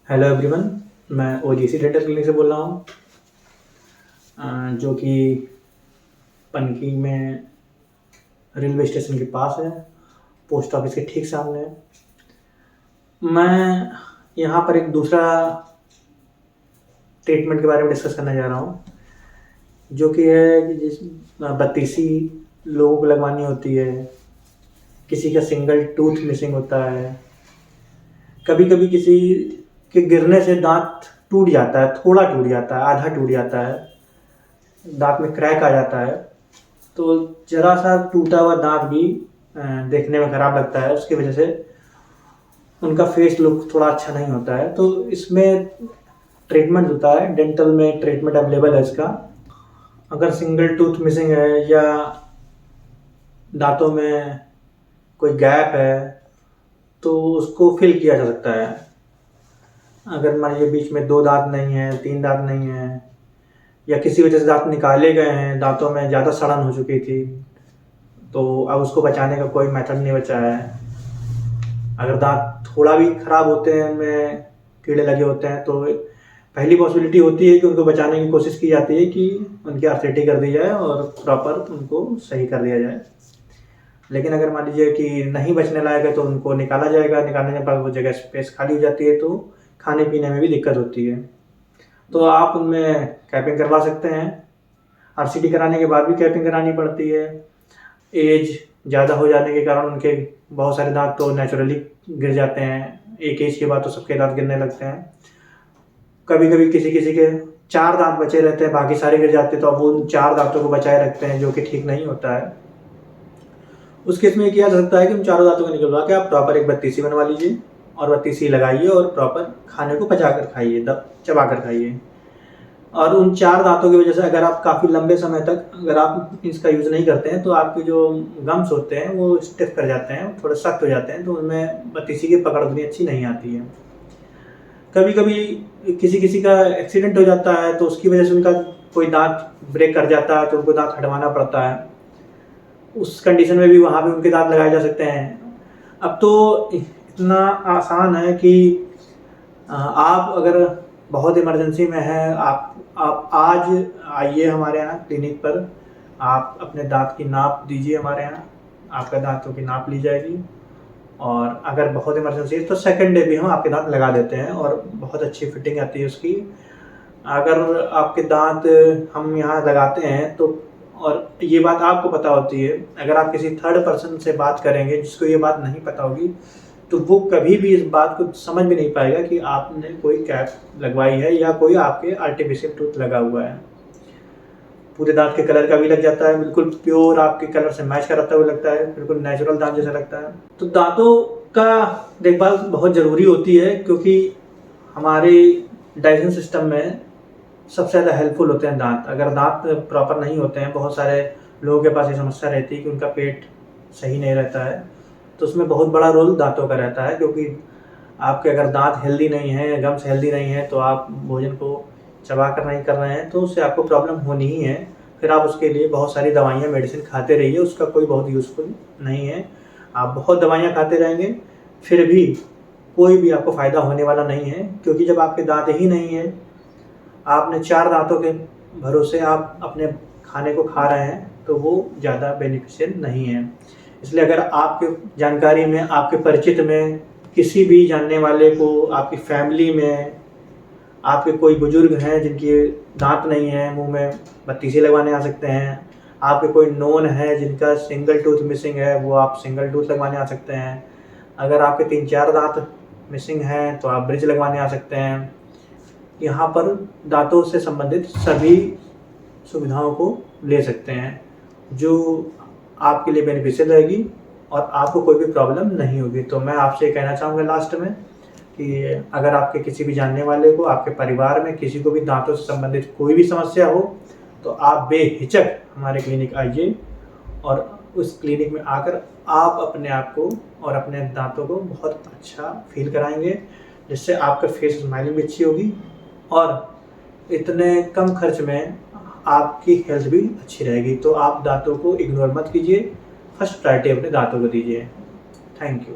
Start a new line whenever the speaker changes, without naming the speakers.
Hello everyone. मैं OGC dental clinic से बोल रहा हूँ, जो कि पनकी में रेलवे स्टेशन के पास है, पोस्ट ऑफिस के ठीक सामने है। मैं यहाँ पर एक दूसरा ट्रीटमेंट के बारे में डिस्कस करना चाह रहा हूँ, जो कि है कि जिस बत्तीसी लोगों को लगवानी होती है, किसी का सिंगल टूथ मिसिंग होता है, कभी कभी किसी के गिरने से दांत टूट जाता है, थोड़ा टूट जाता है, आधा टूट जाता है, दांत में क्रैक आ जाता है। तो जरा सा टूटा हुआ दांत भी देखने में ख़राब लगता है, उसकी वजह से उनका फेस लुक थोड़ा अच्छा नहीं होता है। तो इसमें ट्रीटमेंट होता है, डेंटल में ट्रीटमेंट अवेलेबल है इसका। अगर सिंगल टूथ मिसिंग है या दांतों में कोई गैप है तो उसको फिल किया जा सकता है। अगर मान लीजिए बीच में 2 दांत नहीं है, 3 दांत नहीं है, या किसी वजह से दांत निकाले गए हैं, दांतों में ज़्यादा सड़न हो चुकी थी, तो अब उसको बचाने का कोई मेथड नहीं बचा है। अगर दांत थोड़ा भी ख़राब होते हैं, उनमें कीड़े लगे होते हैं, तो पहली पॉसिबिलिटी होती है कि उनको बचाने की कोशिश की जाती है कि उनकी आरसीटी कर दी जाए और प्रॉपर उनको सही कर दिया जाए। लेकिन अगर मान लीजिए कि नहीं बचने लायक है तो उनको निकाला जाएगा। निकालने के बाद वो जगह स्पेस खाली हो जाती है, तो खाने पीने में भी दिक्कत होती है। तो आप उनमें कैपिंग करवा सकते हैं। आरसीटी कराने के बाद भी कैपिंग करानी पड़ती है। एज ज़्यादा हो जाने के कारण उनके बहुत सारे दांत तो नेचुरली गिर जाते हैं। एक एज के बाद तो सबके दांत गिरने लगते हैं। कभी कभी किसी किसी के 4 दांत बचे रहते हैं, बाकी सारे गिर जाते हैं, तो अब वो उन 4 दांतों को बचाए रखते हैं, जो कि ठीक नहीं होता है। उस केस में किया जा सकता है कि उन चारों दांतों को निकलवा के आप प्रॉपर एक बत्तीसी बनवा लीजिए और बत्तीसी लगाइए और प्रॉपर खाने को पचा कर खाइए, चबा कर खाइए। और उन 4 दांतों की वजह से अगर आप काफ़ी लंबे समय तक अगर आप इसका यूज़ नहीं करते हैं तो आपके जो गम्स होते हैं वो स्टिफ कर जाते हैं, थोड़े सख्त हो जाते हैं, तो उनमें बत्तीसी की पकड़ उतनी अच्छी नहीं आती है। कभी कभी किसी किसी का एक्सीडेंट हो जाता है तो उसकी वजह से उनका कोई दांत ब्रेक कर जाता है, तो उनको दांत हटवाना पड़ता है। उस कंडीशन में भी वहाँ भी उनके दांत लगाए जा सकते हैं। अब तो इतना आसान है कि आप अगर बहुत इमरजेंसी में है, आप आज आइए हमारे यहाँ क्लिनिक पर। आप अपने दांत की नाप दीजिए हमारे यहाँ, आपका दांतों की नाप ली जाएगी। और अगर बहुत इमरजेंसी है तो सेकंड डे भी हम आपके दांत लगा देते हैं और बहुत अच्छी फिटिंग आती है उसकी। अगर आपके दांत हम यहाँ लगाते हैं तो, और ये बात आपको पता होती है, अगर आप किसी थर्ड पर्सन से बात करेंगे जिसको ये बात नहीं पता होगी, तो वो कभी भी इस बात को समझ भी नहीं पाएगा कि आपने कोई कैप लगवाई है या कोई आपके आर्टिफिशियल टूथ लगा हुआ है। पूरे दांत के कलर का भी लग जाता है, बिल्कुल प्योर आपके कलर से मैच कराता हुआ लगता है, बिल्कुल नेचुरल दांत जैसा लगता है। तो दांतों का देखभाल बहुत ज़रूरी होती है, क्योंकि हमारे डाइजेशन सिस्टम में सबसे ज़्यादा हेल्पफुल होते हैं दांत। अगर दांत प्रॉपर नहीं होते हैं, बहुत सारे लोगों के पास ये समस्या रहती है कि उनका पेट सही नहीं रहता है, तो उसमें बहुत बड़ा रोल दांतों का रहता है। क्योंकि आपके अगर दांत हेल्दी नहीं है, गम्स हेल्दी नहीं है, तो आप भोजन को चबा कर नहीं कर रहे हैं, तो उससे आपको प्रॉब्लम होनी ही है। फिर आप उसके लिए बहुत सारी दवाइयाँ मेडिसिन खाते रहिए, उसका कोई बहुत यूज़फुल नहीं है। आप बहुत दवाइयाँ खाते रहेंगे फिर भी कोई भी आपको फ़ायदा होने वाला नहीं है, क्योंकि जब आपके दांत ही नहीं है, आपने 4 दांतों के भरोसे आप अपने खाने को खा रहे हैं, तो वो ज़्यादा बेनिफिशियल नहीं है। इसलिए अगर आपके जानकारी में, आपके परिचित में किसी भी जानने वाले को, आपकी फैमिली में आपके कोई बुजुर्ग हैं जिनके दांत नहीं है, मुंह में बत्तीसी लगवाने आ सकते हैं। आपके कोई नोन है जिनका सिंगल टूथ मिसिंग है, वो आप सिंगल टूथ लगवाने आ सकते हैं। अगर आपके 3-4 दांत मिसिंग हैं तो आप ब्रिज लगवाने आ सकते हैं। यहाँ पर दांतों से संबंधित सभी सुविधाओं को ले सकते हैं, जो आपके लिए बेनिफिशियल रहेगी और आपको कोई भी प्रॉब्लम नहीं होगी। तो मैं आपसे कहना चाहूँगा लास्ट में कि अगर आपके किसी भी जानने वाले को, आपके परिवार में किसी को भी दांतों से संबंधित कोई भी समस्या हो, तो आप बेहिचक हमारे क्लिनिक आइए और उस क्लिनिक में आकर आप अपने आप को और अपने दांतों को बहुत अच्छा फील कराएंगे, जिससे आपका फेस स्माइलिंग भी अच्छी होगी और इतने कम खर्च में आपकी हेल्थ भी अच्छी रहेगी। तो आप दांतों को इग्नोर मत कीजिए, फर्स्ट प्रायोरिटी अपने दांतों को दीजिए। Thank you.